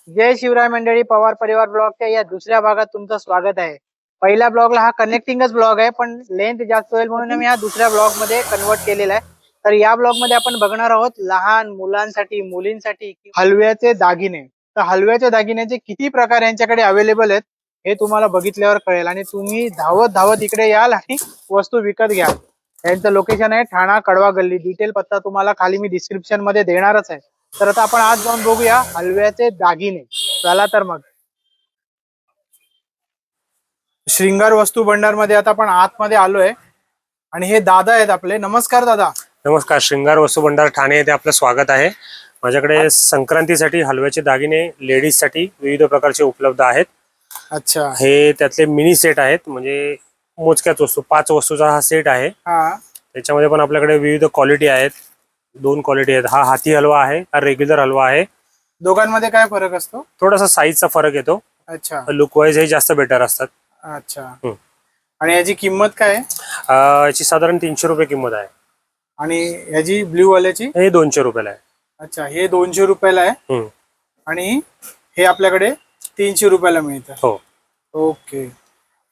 जय शिवराय मंडळी, पवार परिवार ब्लॉगच्या या दुसऱ्या भागात तुमचं स्वागत आहे. पहिल्या ब्लॉगला हा कनेक्टिंगच ब्लॉग आहे, पण लेंथ जास्त होईल म्हणून मी हा दुसऱ्या ब्लॉग मध्ये कन्वर्ट केलेला आहे. तर या ब्लॉग मध्ये आपण बघणार आहोत लहान मुलांसाठी, मुलींसाठी हलव्याचे दागिने. तर हलव्याच्या दागिन्याचे किती प्रकार यांच्याकडे अवेलेबल आहेत हे तुम्हाला बघितल्यावर कळेल आणि तुम्ही धावत धावत इकडे याल आणि वस्तू विकत घ्याल. यांचं लोकेशन आहे ठाणा कडवा गल्ली. डिटेल पत्ता तुम्हाला खाली मी डिस्क्रिप्शन मध्ये देणारच आहे. तर आता आपण आज जाऊन बघूया हलव्याचे दागिने. चला तर मग. श्रृंगार वस्तू भंडार मध्ये आता आपण आतमध्ये आलोय आणि हे दादा आहेत आपले. नमस्कार दादा. नमस्कार. श्रृंगार वस्तू भंडार ठाणे येथे आपलं स्वागत आहे. माझ्याकडे संक्रांतीसाठी हलव्याचे दागिने लेडीज साठी विविध प्रकारचे उपलब्ध आहेत. अच्छा. हे त्यातले मिनी सेट आहेत, म्हणजे मोजक्याच वस्तू 5 वस्तूचा हा सेट आहे. त्याच्यामध्ये पण आपल्याकडे विविध क्वालिटी आहेत. 2 क्वालिटी आहेत. हा हाती हलवा आहे, हा रेग्युलर हलवा आहे. दोघांमध्ये काय फरक असतो? थोडासा साईजचा फरक येतो. अच्छा. लुक वाईज हे जास्त बेटर असतात. अच्छा. आणि याची किंमत काय आहे? याची साधारण 300 रुपये किंमत आहे. आणि याची ब्ल्यू वाल्याची? हे 200 रुपयाला आहे. अच्छा, हे 200 रुपयाला आहे आणि हे आपल्याकडे 300 रुपयाला मिळतं. हो. ओके.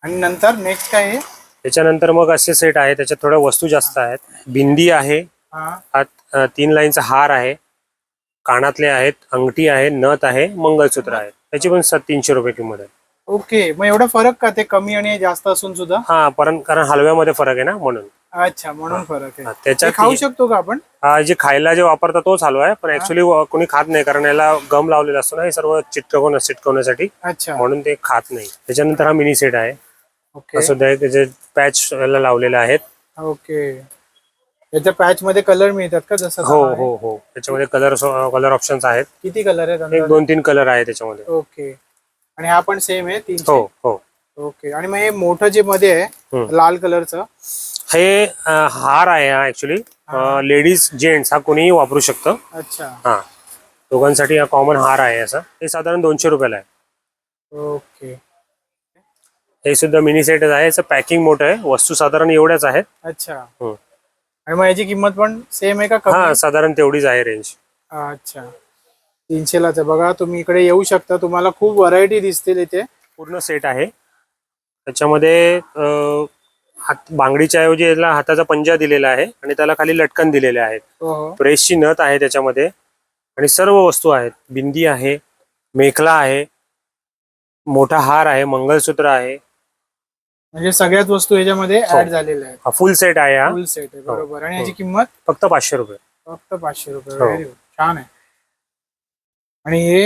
आणि नंतर नेक्स्ट काय आहे? त्याच्यानंतर मग असे सेट आहे, त्याच्यात थोड्या वस्तू जास्त आहेत. बिंदी आहे, हा 3 लाईनचा हार आहे, कानातले आहेत, अंगठी आहे, नथ आहे, मंगळसूत्र आहे. त्याची पण 300 रुपये किंमत आहे. ओके. मग एवढा फरक का? ते कमी आणि जास्त असून सुद्धा? हा, कारण हलव्यामध्ये फरक आहे ना, म्हणून. अच्छा, म्हणून फरक आहे. त्याच्यात खाऊ शकतो का आपण? जे खायला जे वापरतात तोच हलवा आहे, पण ऍक्च्युली कोणी खात नाही, कारण याला गम लावलेला असतो ना, हे सर्व चिटकवण्यासाठी. अच्छा. म्हणून ते खात नाही. त्याच्यानंतर हा मिनी सेट आहे. ओके. सुद्धा त्याचे पॅच याला लावलेले आहेत. ओके. याच्या पॅच मध्ये कलर मिळतात का? जसं हो हो हो. त्याच्यामध्ये कलर ऑप्शन्स आहेत. किती कलर आहेत? 1-2-3 कलर आहे त्याच्यामध्ये. ओके. आणि हा पण सेम आहे 300? हो हो. ओके. आणि मग हे मोठं जे मध्ये आहे लाल कलरचं, हे हार आहे. हा ऍक्च्युली लेडीज जेंट्स हा कोणीही वापरू शकतं. अच्छा. हा, दोघांसाठी हा कॉमन हार आहे. असा हे साधारण 200 रुपयाला आहे. ओके. हे सुद्धा मिनी सेटच आहे. याचं पॅकिंग मोठं आहे, वस्तू साधारण एवढ्याच आहेत. अच्छा. आणि मग याची किंमत पण सेम आहे का? हा, साधारण तेवढीच आहे रेंज. अच्छा. 300लाच आहे. बघा, तुम्ही इकडे येऊ शकता, तुम्हाला खूप व्हरायटी दिसतील इथे. पूर्ण सेट आहे. त्याच्यामध्ये बांगडीच्या ऐवजी याला हाताचा पंजा दिलेला आहे आणि त्याला खाली लटकन दिलेले आहेत. प्रेसची नथ आहे त्याच्यामध्ये आणि सर्व वस्तू आहेत. बिंदी आहे, मेखला आहे, मोठा हार आहे, मंगळसूत्र आहे. म्हणजे सगळ्याच वस्तू याच्यामध्ये ऍड झालेल्या आहेत. हा फुल सेट आहे. हा फुल सेट आहे. बरोबर. आणि याची किंमत फक्त 500 रुपये. फक्त 500 रुपये. Very good. छान आहे. आणि हे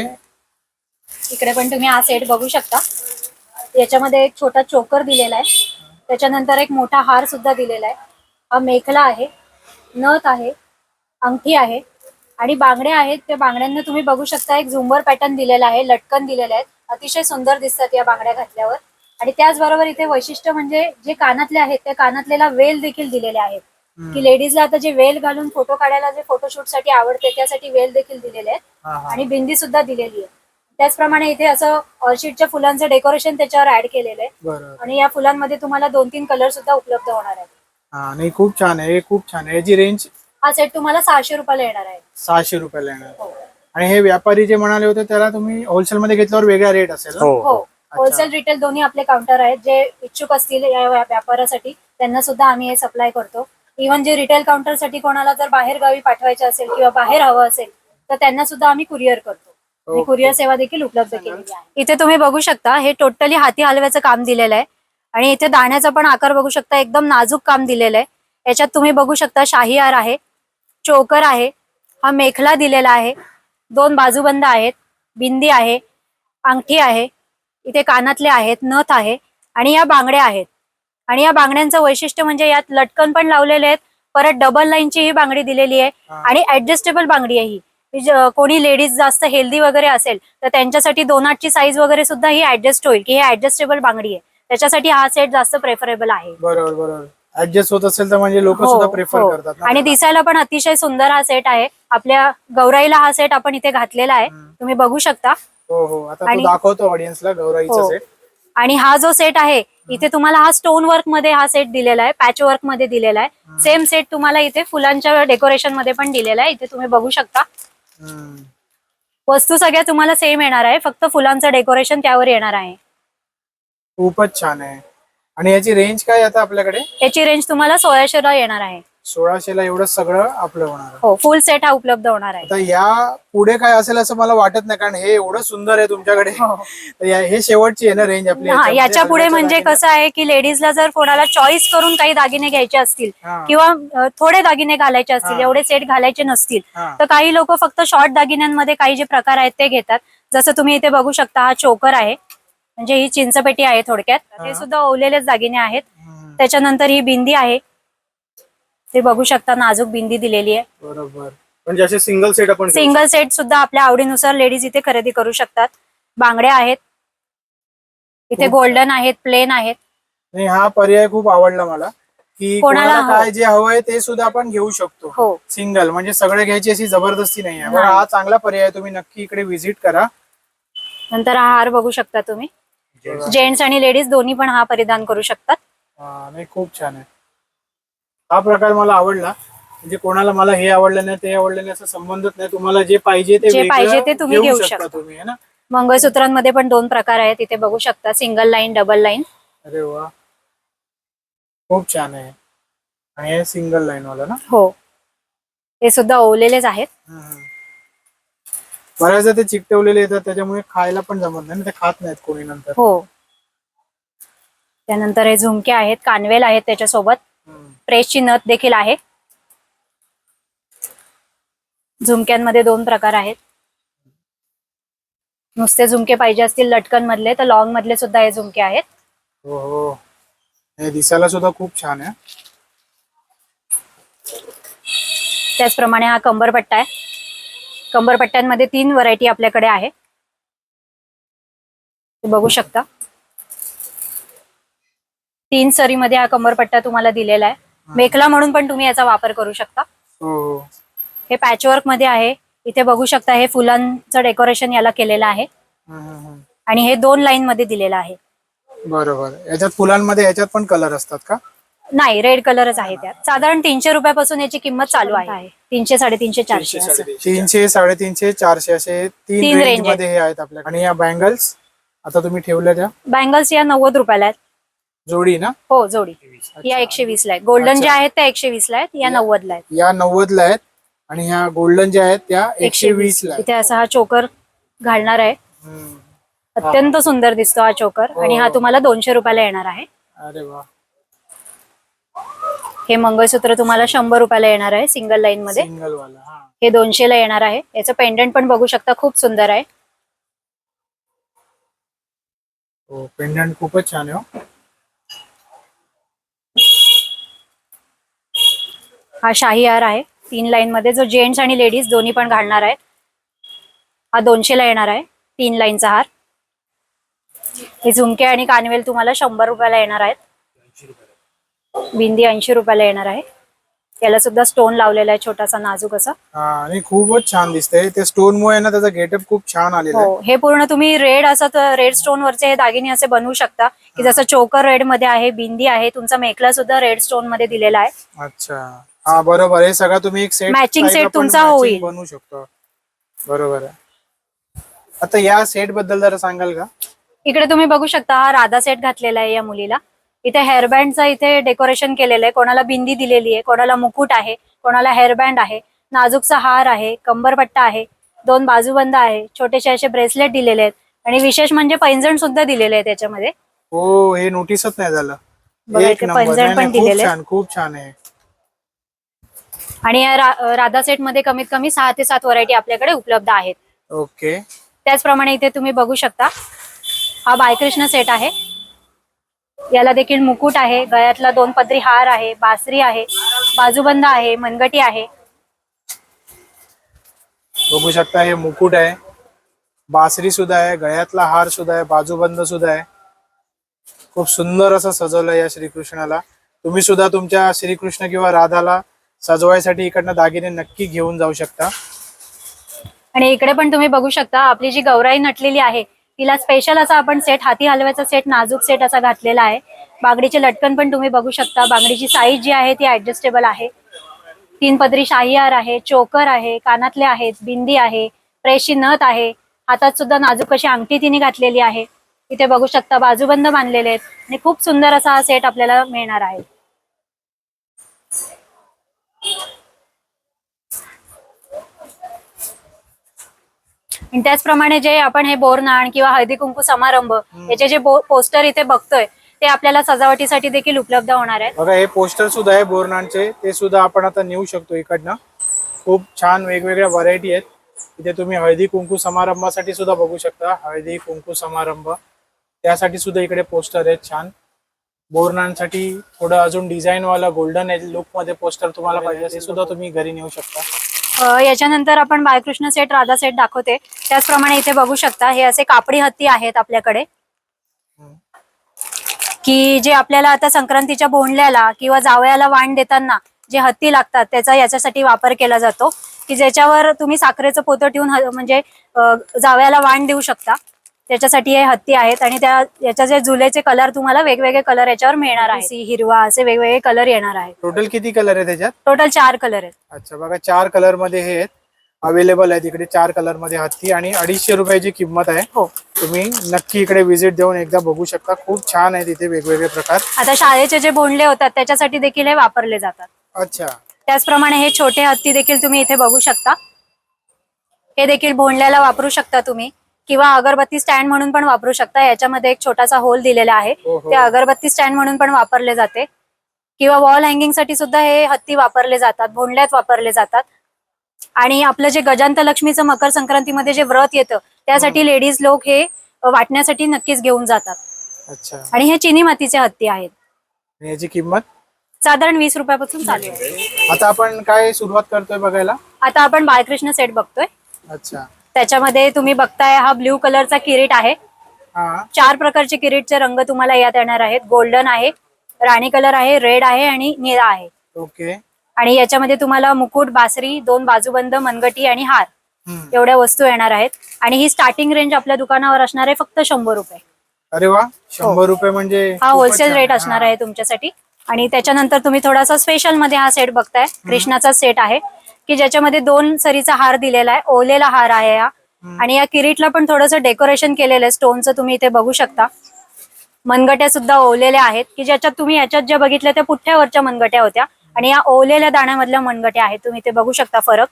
इकडे पण तुम्ही हा सेट बघू शकता. याच्यामध्ये एक छोटा चोकर दिलेला आहे, त्याच्यानंतर एक मोठा हार सुद्धा दिलेला आहे. हा मेखला आहे, नथ आहे, अंगठी आहे आणि बांगड्या आहेत. त्या बांगड्यांना तुम्ही बघू शकता एक झुंबर पॅटर्न दिलेला आहे, लटकन दिलेले आहेत. अतिशय सुंदर दिसतात या बांगड्या घातल्यावर. आणि त्याचबरोबर इथे वैशिष्ट्य म्हणजे जे कानातले आहेत त्या कानातलेला वेल देखील दिलेले आहेत, की लेडीजला आता जे वेल घालून फोटो काढायला जे फोटोशूट साठी आवडते त्यासाठी वेल देखील दिलेले आहेत. आणि बिंदी सुद्धा दिलेली आहे. त्याचप्रमाणे इथे असं ऑर्चिडच्या फुलांचं डेकोरेशन त्याच्यावर ऍड केलेलं आहे. आणि या फुलांमध्ये तुम्हाला 2-3 कलर सुद्धा उपलब्ध होणार आहेत. नाही, खूप छान आहे. खूप छान आहे. याची रेंज? हा सेट तुम्हाला 600 रुपयाला येणार आहे. 600 रुपयाला येणार. आणि हे व्यापारी जे म्हणाले होते त्याला तुम्ही होलसेल मध्ये घेतल्यावर वेगळा रेट असेल? हो. होलसेल रिटेल दोन्ही आपले काउंटर आहेत. जे इच्छुक असतील या व्यापारासाठी त्यांना सुद्धा आम्ही हे सप्लाय करतो. इव्हन जे रिटेल काउंटर साठी कोणाला जर बाहेर गावी पाठवायचे असेल किंवा बाहेर हवं असेल तर त्यांना सुद्धा आम्ही कुरिअर करतो. कुरिअर सेवा देखील उपलब्ध केलेली आहे. इथे तुम्ही बघू शकता हे टोटली हाती हलव्याचं काम दिलेलं आहे. आणि इथे दाण्याचा पण आकार बघू शकता, एकदम नाजूक काम दिलेलं आहे. याच्यात तुम्ही बघू शकता शाही हार आहे, चोकर आहे, हा मेखला दिलेला आहे, 2 बाजूबंद आहेत, बिंदी आहे, अंगठी आहे, इथे कानातले आहेत, नथ आहे आणि या बांगड्या आहेत. आणि या बांगड्यांचं वैशिष्ट्य म्हणजे यात लटकन पण लावलेले आहेत. परत डबल लाईनची ही बांगडी दिलेली आहे आणि ऍडजस्टेबल बांगडी आहे ही. कोणी लेडीज जास्त हेल्दी वगैरे असेल तर त्यांच्यासाठी 2/8ची साईज वगैरे सुद्धा ही ऍडजस्ट होईल, की हे ऍडजस्टेबल बांगडी आहे. त्याच्यासाठी हा सेट जास्त प्रेफरेबल आहे. बरोबर बरोबर. ऍडजस्ट होत असेल तर म्हणजे लोक सुद्धा प्रेफर करतात. आणि दिसायला पण अतिशय सुंदर हा सेट आहे. आपल्या गौराईला हा सेट आपण इथे घातलेला आहे, तुम्ही बघू शकता. हो हो. आता तो दाखवतो ऑडियन्सला गौराईचा सेट. आणि हा जो सेट आहे इथे तुम्हाला हा स्टोन वर्क मध्ये हा सेट दिलेला आहे, पॅच वर्क मध्ये दिलेला आहे. सेम सेट तुम्हाला इथे फुलांच्या डेकोरेशन मध्ये पण दिलेला आहे, इथे तुम्ही बघू शकता. वस्तू सगळ्या तुम्हाला सेम येणार आहे, फक्त फुलांचं डेकोरेशन त्यावर येणार आहे. खूपच छान आहे. आणि याची रेंज काय आता आपल्याकडे? याची रेंज तुम्हाला 1600 ला येणार आहे. 1600 ला एवढं सगळं आपलं होणार आहे. हो, फुल सेट हा उपलब्ध होणार आहे. आता या पुढे काय असेल असं मला वाटत नाही, कारण हे एवढं सुंदर आहे तुमच्याकडे. हो. तर हे शेवटची आहे ना रेंज आपली? हा, याच्यामध्ये याच्या पुढे सगळ्याच्या म्हणजे दागिने- कसं आहे की लेडीजला जर कोणाला चॉईस करून काही दागिने घ्यायचे असतील हा. किंवा थोडे दागिने घालायचे असतील, हा. एवढे सेट घालायचे नसतील, हा. तर काही लोक फक्त शॉर्ट दागिन्यांमध्ये काही जे प्रकार आहेत ते घेतात. जसं तुम्ही इथे बघू शकता, हा चोकर आहे, म्हणजे ही चिंचपेटी आहे थोडक्यात. हे सुद्धा ओवलेलेच दागिने आहेत. त्याच्यानंतर ही बिंदी आहे, ते बघू शकता, नाजूक बिंदी दिलेली आहे. बरोबर. म्हणजे असे सिंगल सेट आपण घेऊ सिंगल सेट सुद्धा आपल्या आवडीनुसार लेडीज इथे खरेदी करू शकतात. बांगड्या आहेत इथे, खूप गोल्डन आहेत, प्लेन आहेत. शकतो. आणि हा पर्याय खूप आवडला मला, की कोणाला कोणाला काय जे हवंय ते सुद्धा आपण घेऊ शकतो. हो. सिंगल, म्हणजे सगळे घ्यायची अशी जबरदस्ती नाही आहे. नाही. हा चांगला पर्याय आहे. तुम्ही नक्की इकडे व्हिजिट करा. नंतर हा हार बघू शकता तुम्ही, जेंट्स आणि लेडीज दोन्ही पण हा परिधान करू शकतात. नाही, खूप छान आहे. हा प्रकार मला आवडला. म्हणजे कोणाला मला हे आवडलं नाही ते आवडलं नाही असं संबंधच नाही. तुम्हाला जे पाहिजे ते जे वेगळं पाहिजे ते तुम्ही घेऊ शकता शकता. तुम्ही, है ना? मंगळसूत्रांमध्ये पण 2 प्रकार आहेत, इथे बघू शकता, सिंगल लाईन, डबल लाईन. अरे वा, खूप छान आहे. आणि हे सिंगल लाईन वाला ना? हो, हे सुद्धा ओवलेलेच आहेत. बऱ्याचदा ते चिकटवलेले येतात, त्याच्यामुळे खायला पण जमत नाही, ते खात नाहीत कोणी नंतर. हो. त्यानंतर हे झुमके आहेत, कानवेल आहेत, त्याच्यासोबत प्रेसची नथ देखील आहे. झुमक्यांमध्ये 2 प्रकार आहेत. नुसते झुमके पाहिजे असतील लटकन मधले, तर लॉंग मधले सुद्धा हे झुमके आहेत. हो हो, हे दिसायला सुद्धा खूप छान आहे. त्याचप्रमाणे हा कंबरपट्टा आहे. कंबरपट्ट्यांमध्ये 3 व्हरायटी आपल्याकडे आहे, ते बघू शकता. 3 सरीमध्ये हा कंबरपट्टा तुम्हाला दिलेला आहे. मेखला म्हणून पण तुम्ही याचा वापर करू शकता. हो. हे पॅचवर्क मध्ये आहे, इथे बघू शकता, हे फुलांचं डेकोरेशन याला केलेलं आहे. आणि हे 2 लाईन मध्ये दिलेलं आहे. बरोबर. याच्यात फुलांमध्ये याच्यात पण कलर असतात का? नाही, रेड कलरच आहे त्यात. साधारण 300 रुपयापासून याची किंमत चालू आहे. 300, 350, 400 असं. 300, 350, 400 असे 3 तीन रेंज range मध्ये हे आहेत आपल्याकडे. आणि या बँगल्स आता तुम्ही ठेवल्या त्या बँगल्स या 90 रुपयाला आहेत. जोडी ना? हो, जोडी. या 120 ला आहेत. गोल्डन ज्या आहेत त्या 120 ला आहेत, या 90 ला आहेत. या 90 ला आहेत. आणि ह्या गोल्डन ज्या आहेत त्या 120 ला आहेत. इथे असा हा चोकर घालणार आहे, अत्यंत सुंदर दिसतो हा चोकर. आणि हा तुम्हाला 200 रुपयाला येणार आहे. अरे वा, हे मंगळसूत्र तुम्हाला 100 रुपयाला येणार आहे सिंगल लाईन मध्ये. सिंगल वाला. हा, हे 200 ला येणार आहे. याचं पेंडंट पण बघू शकता, खूप सुंदर आहे. हो, पेंडंट खूपच छान आहे. हो, हा शाही हार आहे 3 लाईन मध्ये, जो जेंट्स आणि लेडीज दोन्ही पण घालणार आहेत. हा 200 ला येणार आहे, 3 लाईनचा हार. हे झुमके आणि कानवेल तुम्हाला 100 रुपयाला येणार आहेत. बिंदी 80 रुपयाला येणार आहे. त्याला सुद्धा स्टोन लावलेला आहे, छोटासा नाजूक असा. आणि खूपच छान दिसतंय. ते स्टोन मुळे ना त्याचा गेटअप खूप छान आलेला आहे. हो, हे पूर्ण तुम्ही रेड असं, रेड स्टोन वरचे हे दागिने असे बनवू शकता, की जसं चोकर रेड मध्ये आहे, बिंदी आहे, तुमचा मेखला सुद्धा रेड स्टोन मध्ये दिलेला आहे. अच्छा, हा बरोबर. हे सगळं तुम्ही एक सेट Matching set तुमचा होईल. बनवू शकतो. बरोबर आहे. आता या सेट बद्दल जरा सांगाल का? इकडे तुम्ही बघू शकता, हा राधा सेट घातलेला आहे या मुलीला. इथे हेअरबँडचा इथे डेकोरेशन केलेलं आहे. कोणाला बिंदी दिलेली आहे, कोणाला मुकुट आहे, कोणाला हेअरबँड आहे, नाजूकचा हार आहे, कंबरपट्टा आहे, 2 बाजूबंद आहे, छोटेसे असे ब्रेसलेट दिलेले आहेत. आणि विशेष म्हणजे पैंजण सुद्धा दिलेले आहे त्याच्यामध्ये. हो, हे नोटीसच नाही झालं. बघा, एक इथे नंबर. पैंजण पण नाही, खूप दिलेले. छान, खूप छान आहे. आणि या राधा सेट मध्ये कमीत कमी 6 ते 7 व्हरायटी आपल्याकडे उपलब्ध आहेत. ओके. त्याचप्रमाणे इथे तुम्ही बघू शकता, हा बायकृष्ण सेट आहे. याला देखील मुकुट आहे, गळ्यातला 2 पदरी हार आहे, बासरी आहे, बाजूबंद आहे, मनगटी आहे. बघू शकता, हे मुकुट आहे, बासरी सुद्धा आहे, गळ्यातला हार सुद्धा आहे, बाजूबंद सुद्धा आहे. खूप सुंदर असं सजवलं या श्रीकृष्णाला. तुम्ही सुद्धा तुमच्या श्रीकृष्ण किंवा राधाला सजवायसाठी इकडनं दागिने नक्की घेऊन जाऊ शकता. आणि इकडे पण तुम्ही बघू शकता, आपली जी गौराई नटलेली आहे तिला स्पेशल असा आपण सेट, हाती हलव्याचा सेट, नाजूक सेट असा घातलेला आहे. बांगडीचे लटकन पण तुम्ही बघू शकता. बांगडीची साईज जी आहे ती ऍडजस्टेबल आहे. 3 पदरी शाही हार आहे, चोकर आहे, कानातले आहेत, बिंदी आहे, प्रेसची नथ आहे, हातात सुद्धा नाजूक अशी अंगठी तिने घातलेली आहे. इथे बघू शकता बाजूबंद बांधलेले आहेत आणि खूप सुंदर असा हा सेट आपल्याला मिळणार आहे. आणि त्याचप्रमाणे जे आपण हे बोरनाण किंवा हळदी कुंकू समारंभ याचे जे पोस्टर इथे बघतोय ते आपल्याला सजावटीसाठी देखील उपलब्ध होणार आहेत. बघा हे पोस्टर सुद्धा आहे बोरनांचे, ते सुद्धा आपण आता नेऊ शकतो इकडनं. खूप छान वेगवेगळ्या व्हरायटी आहेत. इथे तुम्ही हळदी कुंकू समारंभासाठी सुद्धा बघू शकता. हळदी कुंकू समारंभ त्यासाठी सुद्धा इकडे पोस्टर आहेत छान. बोरनांसाठी थोडं अजून डिझाईन वाला गोल्डन लुक मध्ये पोस्टर तुम्हाला पाहिजे ते सुद्धा तुम्ही घरी नेऊ शकता. याच्यानंतर आपण बाळकृष्ण सेट, राधा सेट दाखवते. त्याचप्रमाणे इथे बघू शकता हे असे कापडी हत्ती आहेत आपल्याकडे, की जे आपल्याला आता संक्रांतीच्या बोंडल्याला किंवा जावयाला वाण देताना जे हत्ती लागतात त्याचा याच्यासाठी वापर केला जातो, की ज्याच्यावर तुम्ही साखरेचं पोतं ठेवून म्हणजे जावयाला वाण देऊ शकता. त्याच्यासाठी हे हत्ती आहेत. आणि याच्या जे जुलेचे कलर तुम्हाला वेगवेगळे कलर याच्यावर मिळणार आहे. हिरवा असे वेगवेगळे कलर येणार आहेत. टोटल किती कलर आहे त्याच्यात? टोटल 4 कलर आहेत. अच्छा बघा 4 कलर मध्ये हे अवेलेबल आहेत इकडे. 4 कलर मध्ये हत्ती आणि 250 रुपयाची किंमत आहे. हो, तुम्ही नक्की इकडे व्हिजिट देऊन एकदा बघू शकता. खूप छान आहे तिथे वेगवेगळे प्रकार. आता शाळेचे जे बोंडले होतात त्याच्यासाठी देखील हे वापरले जातात. अच्छा, त्याचप्रमाणे हे छोटे हत्ती देखील तुम्ही इथे बघू शकता. हे देखील बोंडल्याला वापरू शकता तुम्ही, किंवा अगरबत्ती स्टँड म्हणून पण वापरू शकता. याच्यामध्ये एक छोटासा होल दिलेला आहे, ते अगरबत्ती स्टँड म्हणून पण वापरले जाते. किंवा वॉल हँगिंग साठी सुद्धा हे हत्ती वापरले जातात, भोंडल्यात वापरले जातात. आणि आपलं जे गजांत लक्ष्मीचं मकर संक्रांतीमध्ये जे व्रत येतं त्यासाठी लेडीज लोक हे वाटण्यासाठी नक्कीच घेऊन जातात. अच्छा. आणि हे चिनी मातीचे हत्ती आहेत. याची किंमत साधारण 20 रुपयापासून चालू आहे. आता आपण काय सुरुवात करतोय बघायला? आता आपण बाळकृष्ण सेट बघतोय. अच्छा. त्याच्यामध्ये तुम्ही बघताय हा ब्ल्यू कलरचा किरीट आहे. हा, 4 प्रकारचे किरीटचे रंग तुम्हाला यात येणार आहेत. गोल्डन आहे, राणी कलर आहे, रेड आहे आणि निळा आहे. ओके. आणि याच्यामध्ये तुम्हाला मुकुट, बासरी, 2 बाजूबंद, मनगटी आणि हार एवढ्या वस्तू येणार आहेत. आणि ही स्टार्टिंग रेंज आपल्या दुकानावर असणार आहे फक्त 100 रुपये. अरे वा, 100 रुपये म्हणजे हा होलसेल रेट असणार आहे तुमच्यासाठी. आणि त्याच्यानंतर तुम्ही थोडासा स्पेशल मध्ये हा सेट बघताय. कृष्णाचा सेट आहे, की ज्याच्यामध्ये 2 सरीचा हार दिलेला आहे, ओवलेला हार आहे हा. आणि या किरीटला पण थोडंसं डेकोरेशन केलेलं आहे स्टोनचं, तुम्ही इथे बघू शकता. मनगट्या सुद्धा ओवलेल्या आहेत, की ज्याच्यात तुम्ही याच्यात ज्या बघितल्या त्या पुठ्ठ्यावरच्या मनगट्या होत्या आणि या ओवलेल्या दाण्यामधल्या मनगट्या आहेत. तुम्ही इथे बघू शकता फरक.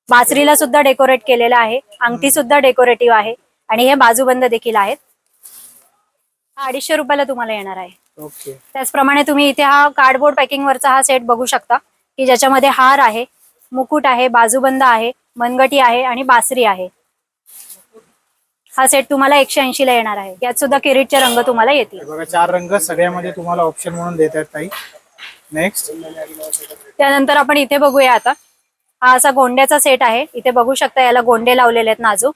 बासरीला सुद्धा डेकोरेट केलेला आहे, अंगठी सुद्धा डेकोरेटिव्ह आहे आणि हे बाजूबंद देखील आहेत. 250 रुपयाला तुम्हाला येणार आहे. ओके. त्याचप्रमाणे तुम्ही इथे हा कार्डबोर्ड पॅकिंग वरचा हा सेट बघू शकता, की ज्याच्यामध्ये हार आहे, मुकुट आहे, बाजूबंद आहे, मनगटी आहे आणि बासरी आहे. हा सेट तुम्हाला 180 ला येणार आहे. यात सुद्धा किरीटचे रंग तुम्हाला येतील. बघा 4 रंग सगळ्यामध्ये तुम्हाला ऑप्शन म्हणून देत आहेत ताई. नेक्स्ट. त्यानंतर आपण इथे बघूया. आता हा असा गोंड्याचा सेट आहे. इथे बघू शकता याला गोंडे लावलेले आहेत नाजूक.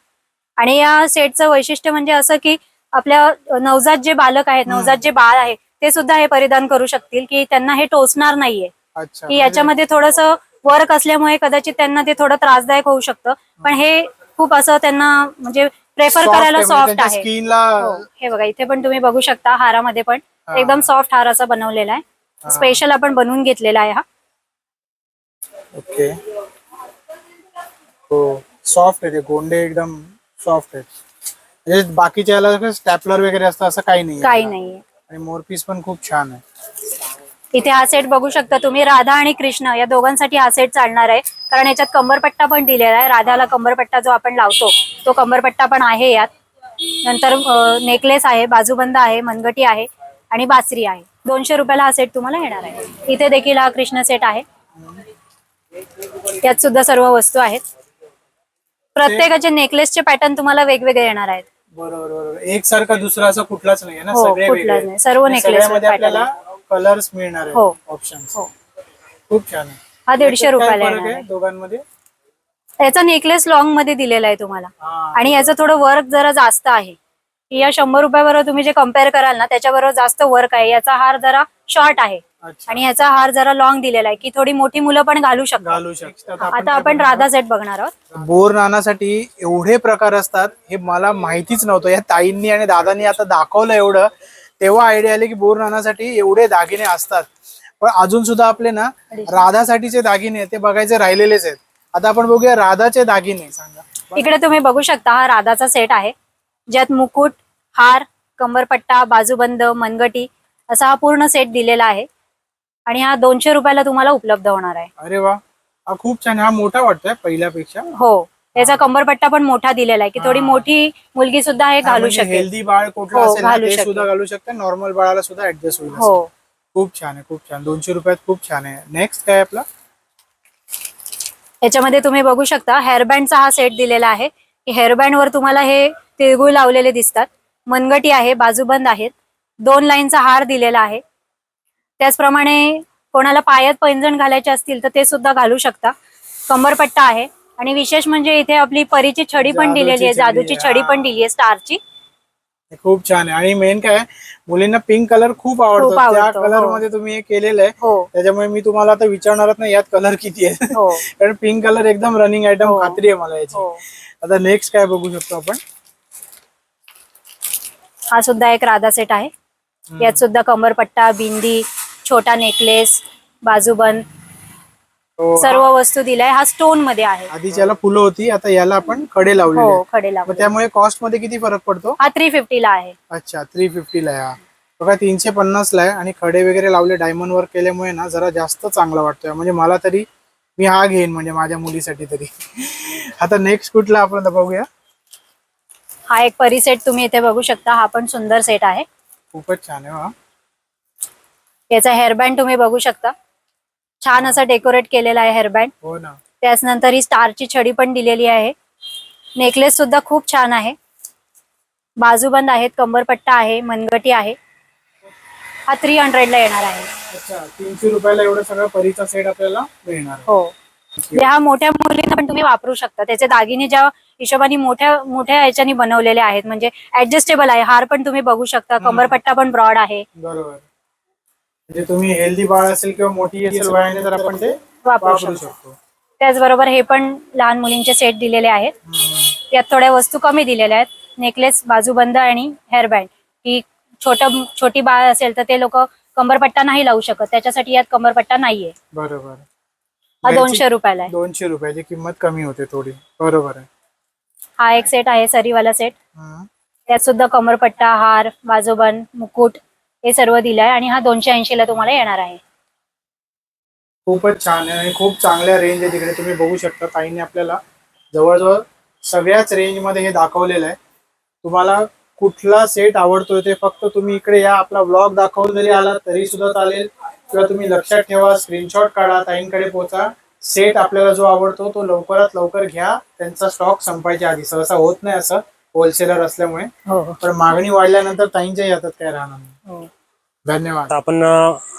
आणि या सेटचं वैशिष्ट्य म्हणजे असं की आपल्या नवजात जे बालक आहेत, नवजात जे बाळ आहे ते सुद्धा हे परिधान करू शकतील, की त्यांना हे टोचणार नाहीये. अच्छा. की याच्यामध्ये थोडंसं वर्क असल्यामुळे कदाचित त्यांना ते थोडं त्रासदायक होऊ शकतं, पण हे खूप असं त्यांना म्हणजे प्रेफर करायला सॉफ्ट आहे. स्किनला हे बघा इथे पण तुम्ही बघू शकता, हारामध्ये पण एकदम सॉफ्ट हार असा बनवलेला आहे. स्पेशल आपण बनवून घेतलेला आहे हा. ओके. हो, सॉफ्ट आहे ते गोंडे, एकदम सॉफ्ट आहेत. म्हणजे बाकीच्या याला स्टॅपलर वगैरे असतं असं काही नाही. काही नाहीये. आणि मोरपीस पण खूप छान आहे. इथे हा सेट बघू शकता तुम्ही. राधा आणि कृष्ण या दोघांसाठी हा सेट चालणार आहे, कारण याच्यात कंबरपट्टा पण दिलेला आहे. राधाला कंबरपट्टा जो आपण लावतो तो कंबरपट्टा पण आहे यात. नंतर नेकलेस आहे, बाजूबंद आहे, मनगटी आहे आणि बासरी आहे. 200 रुपयाला हा सेट तुम्हाला येणार आहे. इथे देखील हा कृष्ण सेट आहे. यात सुद्धा सर्व वस्तू आहेत. प्रत्येकाचे नेकलेसचे पॅटर्न तुम्हाला वेगवेगळे येणार आहेत. बरोबर बरोबर. एकसारखा दुसरा असं कुठलाच नाही ना, हो, सगळे कुठलाच वेगळे. नाही. सर्व नेकलेस सगळ्यामध्ये आपल्याला कलर्स मिळणार हो. आहेत, ऑप्शन्स. खूप छान आहे. हा 150 रुपयाला फरक येणार आहे आहे. दोघांमध्ये? याचा नेकलेस लॉंग मध्ये दिलेला आहे तुम्हाला, आणि याचं थोडं वर्क जरा जास्त आहे. या 100 रुपयाबरोबर तुम्ही जे कम्पेअर कराल ना त्याच्याबरोबर जास्त वर्क आहे. याचा हार जरा शॉर्ट आहे आणि याचा हार जरा लॉंग दिलेला आहे, की थोडी मोठी मुलं पण घालू शकतात. आता आपण राधा सेट बघणार आहोत. बोर नानासाठी एवढे प्रकार असतात हे मला माहितीच नव्हतं. या ताईंनी आणि दादांनी आता दाखवलं एवढं, तेव्हा आयडिया आली की बोर नानासाठी एवढे दागिने असतात. पण अजून सुद्धा आपले ना राधासाठीचे दागिने ते बघायचे राहिलेलेच आहेत. आता आपण बघूया राधाचे दागिने. सांगा. इकडे तुम्ही बघू शकता हा राधाचा सेट आहे, ज्यात मुकुट, हार, कंबरपट्टा, बाजूबंद, मनगटी असा हा पूर्ण सेट दिलेला आहे आणि हा 200 रुपयाला तुम्हाला उपलब्ध होणार आहे. अरे वा, हा खूप छान आहे. हा मोठा वाटतोय पहिल्यापेक्षा. हो, त्याचा कंबरपट्टा पण मोठा दिलेला आहे की थोडी मोठी मुलगी सुद्धा हे घालू शकेल. हेल्दी बाळ कुठला हो, असेल ना, घालू ते शकेल. सुद्धा घालू शकते. नॉर्मल बाळाला सुद्धा ऍडजस्ट होईल. हो, खूप छान आहे, खूप छान. 200 रुपयात खूप छान आहे. नेक्स्ट काय आपला? याच्यामध्ये तुम्ही बघू शकता हेअरबँडचा हा सेट दिलेला आहे. हेअरबँड वर तुम्हाला हे तिळगुळ लावलेले दिसतात, मनगटी आहे, बाजूबंद आहेत, 2 लाईनचा हार दिलेला आहे. त्याचप्रमाणे कोणाला पायात पैंजण घालायचे असतील तर ते सुद्धा घालू शकता. कंबरपट्टा आहे आणि विशेष म्हणजे इथे आपली परीची छडी पण दिलेली आहे, जादूची छडी पण दिली आहे स्टारची. खूप छान आहे. आणि मेन काय, मुलींना पिंक कलर खूप आवडतो. खूप त्या आवडतो, कलर हो. मध्ये तुम्ही हे केलेलं आहे. हो त्याच्यामुळे मी तुम्हाला आता विचारणारच नाही यात कलर किती आहे. हो कारण पिंक कलर एकदम रनिंग आयटम, हो. खात्री आहे मला याची. हो. आता नेक्स्ट काय बघू शकतो आपण? हा सुद्धा एक राधा सेट आहे. यात सुद्धा कंबरपट्टा, बिंदी, छोटा नेकलेस, बाजूबंद हो, सर्व वस्तू दिलाय. हा स्टोन मध्ये आहे. आधी ज्याला फुलं होती, आता याला आपण कडे लावलेले हो, आहे. खडे मग लावले. त्यामुळे कॉस्ट मध्ये किती फरक पडतो? हा 350 ला आहे. अच्छा, 350 ला आहे हा. बघा 350 ला आहे. आणि खडे वगैरे लावले डायमंड वर्क केल्यामुळे ना जरा जास्त चांगला वाटतोय. म्हणजे मला तरी, मी हा घेईन म्हणजे माझ्या मुलीसाठी तरी. आता नेक्स्ट कुठला आपण बघूया? हा एक परी सेट तुम्ही इथे बघू शकता. हा पण सुंदर सेट आहे. खूपच छान आहे हा. याचा हेअरबँड तुम्ही बघू शकता, छान असा डेकोरेट केलेला आहे हेअरबँड. हो ना. त्याचनंतर ही स्टारची छडी पण दिलेली आहे. नेकलेस सुद्धा खूप छान आहे. बाजूबंद आहेत, कंबरपट्टा आहे, मनगटी आहे. हा 300 ला येणार आहे. अच्छा, 300 रुपयाला एवढं सगळं परीचा सेट आपल्याला मिळणार आहे. हो, ह्या मोठ्या मुलींना पण तुम्ही वापरू शकता. त्याचे दागिने ज्या हिशोबाने मोठ्या मोठ्या ह्याच्यानी बनवलेले आहेत, म्हणजे ऍडजस्टेबल आहे. हार पण तुम्ही बघू शकता, कंबरपट्टा पण ब्रॉड आहे. बरोबर. म्हणजे तुम्ही हेल्दी बाळ असेल किंवा मोठी असेल वयाने, तर आपण ते वापरू वापरू शकतो. शकतो. त्याचबरोबर हे पण लहान मुलींचे सेट दिलेले आहेत. त्यात थोड्या वस्तू कमी दिलेल्या आहेत. नेकलेस, बाजूबंद आणि हेअरबँड. ही छोटी बाळ असेल तर ते लोक कंबरपट्टा नाही लावू शकत, त्याच्यासाठी यात कंबरपट्टा नाहीये. बरोबर. हा 200 रुपयाला आहे. 200 रुपयाची किंमत कमी होते थोडी. बरोबर आहे. हा एक सेट आहे, सरीवाला सेट. हम्म. त्यात सुद्धा कंबरपट्टा, हार, बाजूबंद, मुकुट हे सर्व दिलंय आणि हा 280 ला तुम्हाला येणार आहे. खूपच छान आहे आणि खूप चांगल्या रेंज आहे. तिकडे तुम्ही बघू शकता, ताईने आपल्याला जवळजवळ सगळ्याच रेंज मध्ये हे दाखवलेलं आहे. तुम्हाला कुठला सेट आवडतोय ते फक्त तुम्ही इकडे या, आपला ब्लॉग दाखवून जरी आला तरी सुद्धा चालेल, किंवा तुम्ही लक्षात ठेवा, स्क्रीनशॉट काढा, ताईंकडे पोहोचा. सेट आपल्याला जो आवडतो तो लवकरात लवकर घ्या. त्यांचा स्टॉक संपायच्या आधी. सहसा होत नाही असं, होलसेलर असल्यामुळे. हो पण मागणी वाढल्यानंतर ताईंच्या हातात काय राहणार नाही. हो. धन्यवाद. आता आपण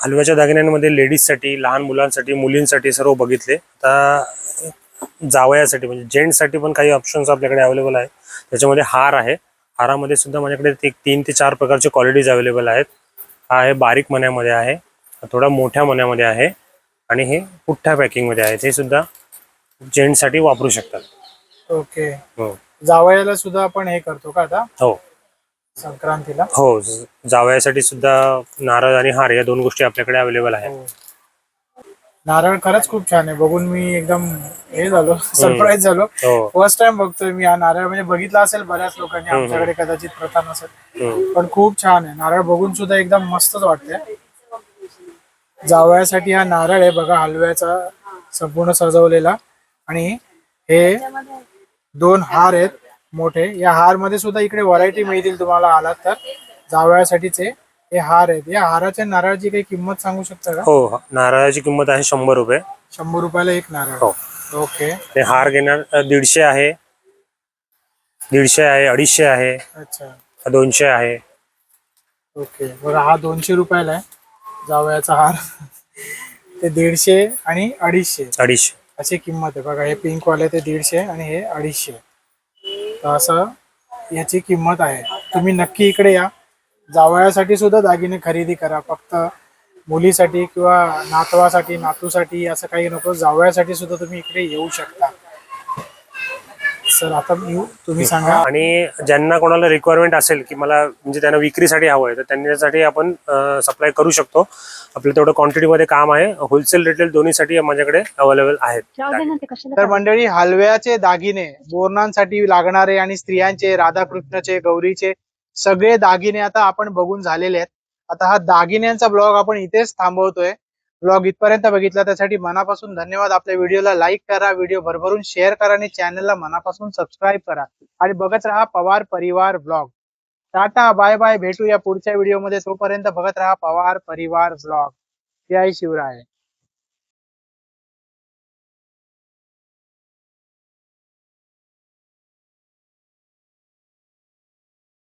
हलव्याच्या दागिन्यांमध्ये लेडीजसाठी, लहान मुलांसाठी, मुलींसाठी सर्व बघितले. आता जावयासाठी म्हणजे जेंट्ससाठी पण काही ऑप्शन्स आपल्याकडे अवेलेबल आहेत. त्याच्यामध्ये हार आहे. हारामध्ये सुद्धा माझ्याकडे 3 ते 4 प्रकारचे क्वालिटीज अवेलेबल आहेत. हा आहे बारीक मण्यामध्ये आहे, हा थोडा मोठ्या मण्यामध्ये आहे आणि हे पुठ्ठ्या पॅकिंग मध्ये आहेत. हे सुद्धा जेंट्ससाठी वापरू शकतात. ओके. हो जावयाला सुद्धा आपण हे करतो का आता हो संक्रांतीला? हो, जावयासाठी सुद्धा नारळ आणि हार या 2 गोष्टी आपल्याकडे अवेलेबल आहेत. हो. नारळ खरंच खूप छान आहे. बघून मी एकदम हे झालो, सरप्राईज झालो. हो. फर्स्ट टाइम बघतोय मी हा नारळ. म्हणजे बघितला असेल बऱ्याच लोकांनी, आमच्याकडे कदाचित प्रथा नसेल, पण खूप छान आहे. नारळ बघून सुद्धा एकदम मस्तच वाटतंय. जावयासाठी हा नारळ आहे बघा, हलव्याचा संपूर्ण सजवलेला. आणि हे 2 हार आहेत मोठे. या हार मध्ये सुद्धा इकडे व्हरायटी मिळतील तुम्हाला आलात तर. जावयासाठीचे हे हार आहेत. या हाराच्या नारळाची काही किंमत सांगू शकता का? हो, नारळाची किंमत आहे 100 रुपये. 100 रुपयाला एक नारळ. हो. ओके. ते हार घेणार 150 आहे, 150 आहे, 250 आहे, अच्छा. 200 आहे. ओके. बरं, हा 200 रुपयाला आहे जावयाचा हार. ते 150 आणि 250 250. अशी किंमत आहे बघा. हे पिंक वाले ते 150 आणि हे 250. तर असं याची किंमत आहे. तुम्ही नक्की इकडे या. जावयासाठी सुद्धा दागिने खरेदी करा. फक्त मुलीसाठी किंवा नातवासाठी, नातूसाठी असं काही नको. जावयासाठी सुद्धा तुम्ही इकडे येऊ शकता. सर आता तुम्ही सांगा. आणि ज्यांना कोणाला रिक्वायरमेंट असेल की मला म्हणजे त्यांना विक्रीसाठी हवं आहे तर त्यांच्यासाठी आपण सप्लाय करू शकतो. आपलं तेवढं क्वांटिटीमध्ये काम आहे. होलसेल रिटेल दोन्हीसाठी माझ्याकडे अवेलेबल आहेत. तर मंडळी, हलव्याचे दागिने, बोरणांसाठी लागणारे आणि स्त्रियांचे, राधाकृष्णाचे, गौरीचे सगळे दागिने आता आपण बघून झालेले आहेत. आता हा दागिन्यांचा ब्लॉग आपण इथेच थांबवतोय. ब्लॉग इथपर्यंत बघितला त्यासाठी मनापासून धन्यवाद. आपल्या व्हिडिओला लाईक करा, व्हिडिओ भरभरून शेअर करा आणि चॅनलला मनापासून सबस्क्राईब करा आणि बघत राहा पवार परिवार ब्लॉग. टाटा, बाय बाय, भेटूया पुढच्या व्हिडिओमध्ये. तोपर्यंत बघत राहा पवार परिवार ब्लॉग. जय शिवराय.